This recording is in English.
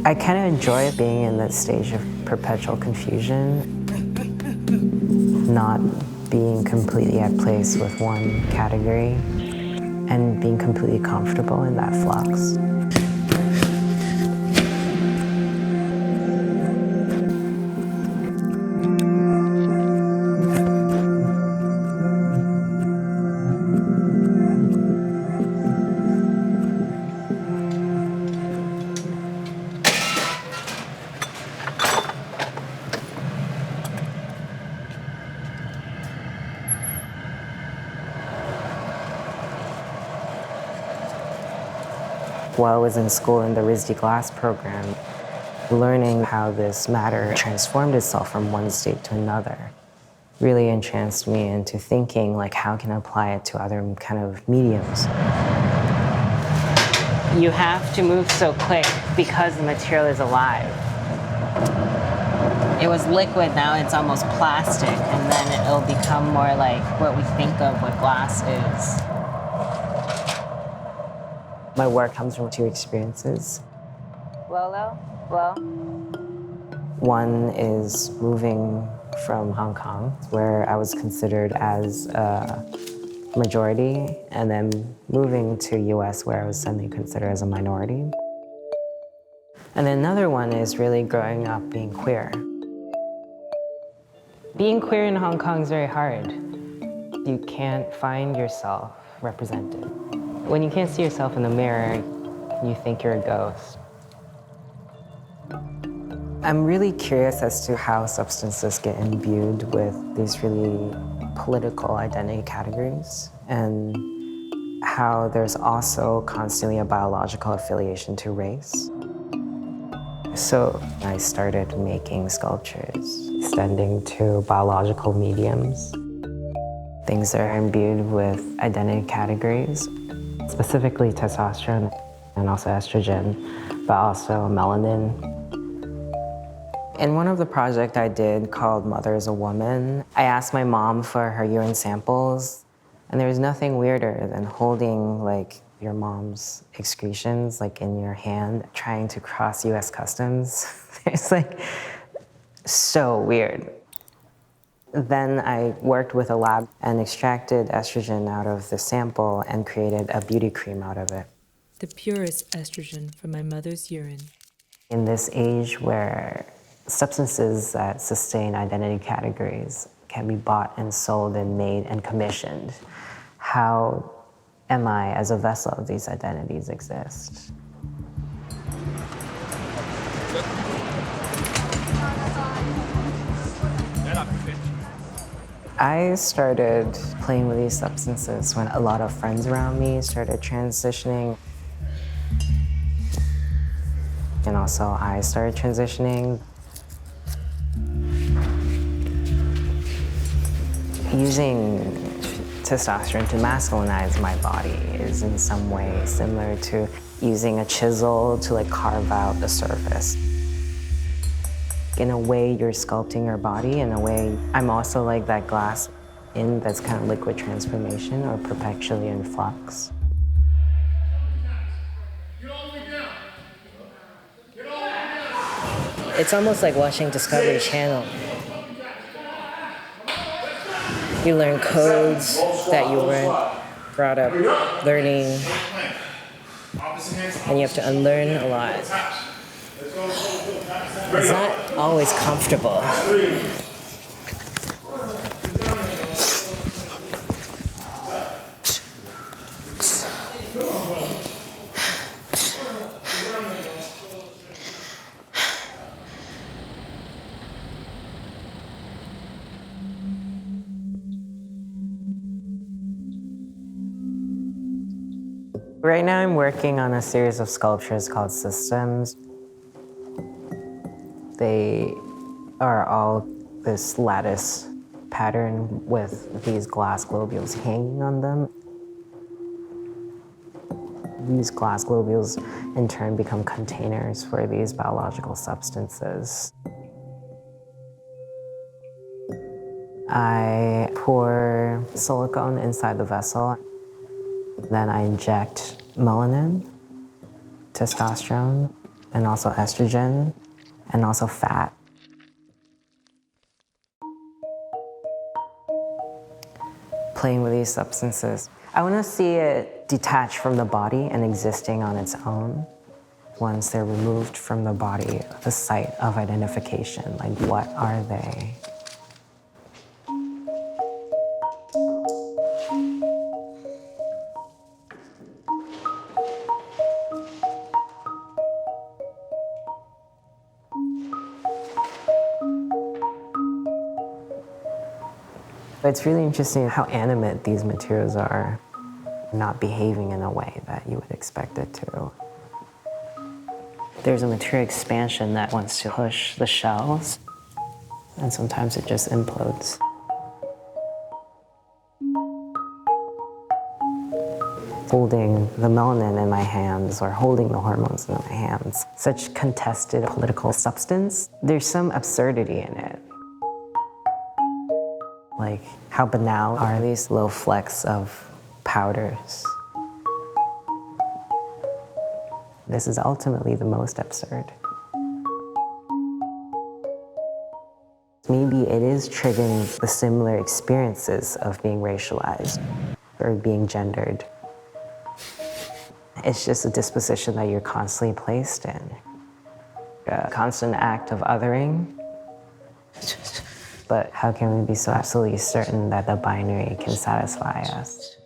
I kind of enjoy being in that stage of perpetual confusion, not being completely at place with one category, and being completely comfortable in that flux. While I was in school in the residency program, learning how this matter transformed itself from one state to another really entranced me into thinking, like, how can I apply it to other kind of mediums? You have to move so quick because the material is alive. It was liquid, now it's almost plastic, and then it'll become more like what we think of what glass is. My work comes from two experiences. One is moving from Hong Kong, where I was considered as a majority, and then moving to US, where I was suddenly considered as a minority. And then another one is really growing up being queer. Being queer in Hong Kong is very hard. You can't find yourself represented. When you can't see yourself in the mirror, you think you're a ghost. I'm really curious as to how substances get imbued with these really political identity categories, and how there's also constantly a biological affiliation to race. So I started making sculptures extending to biological mediums, things that are imbued with identity categories, specifically testosterone and also estrogen, but also melanin. In one of the projects I did called Mother is a Woman, I asked my mom for her urine samples, and there was nothing weirder than holding like your mom's excretions like in your hand, trying to cross US customs. It's like so weird. Then I worked with a lab and extracted estrogen out of the sample and created a beauty cream out of it. The purest estrogen from my mother's urine. In this age where substances that sustain identity categories can be bought and sold and made and commissioned, how am I, as a vessel of these identities, exist? I started playing with these substances when a lot of friends around me started transitioning. And also I started transitioning. Using testosterone to masculinize my body is in some way similar to using a chisel to like carve out the surface. In a way, you're sculpting your body. In a way, I'm also like that glass that's kind of liquid transformation or perpetually in flux. It's almost like watching Discovery Channel. You learn codes that you weren't brought up learning, and you have to unlearn a lot. It's not always comfortable. Right now I'm working on a series of sculptures called systems. They are all this lattice pattern with these glass globules hanging on them. These glass globules in turn become containers for these biological substances. I pour silicone inside the vessel. Then I inject melanin, testosterone, and also estrogen, and also fat. Playing with these substances. I want to see it detached from the body and existing on its own. Once they're removed from the body, the site of identification, like what are they? It's really interesting how animate these materials are, not behaving in a way that you would expect it to. There's a material expansion that wants to push the shells, and sometimes it just implodes. Holding the melanin in my hands or holding the hormones in my hands, such contested political substance, there's some absurdity in it. Like, how banal are these little flecks of powders? This is ultimately the most absurd. Maybe it is triggering the similar experiences of being racialized or being gendered. It's just a disposition that you're constantly placed in. A constant act of othering. But how can we be so absolutely certain that the binary can satisfy us?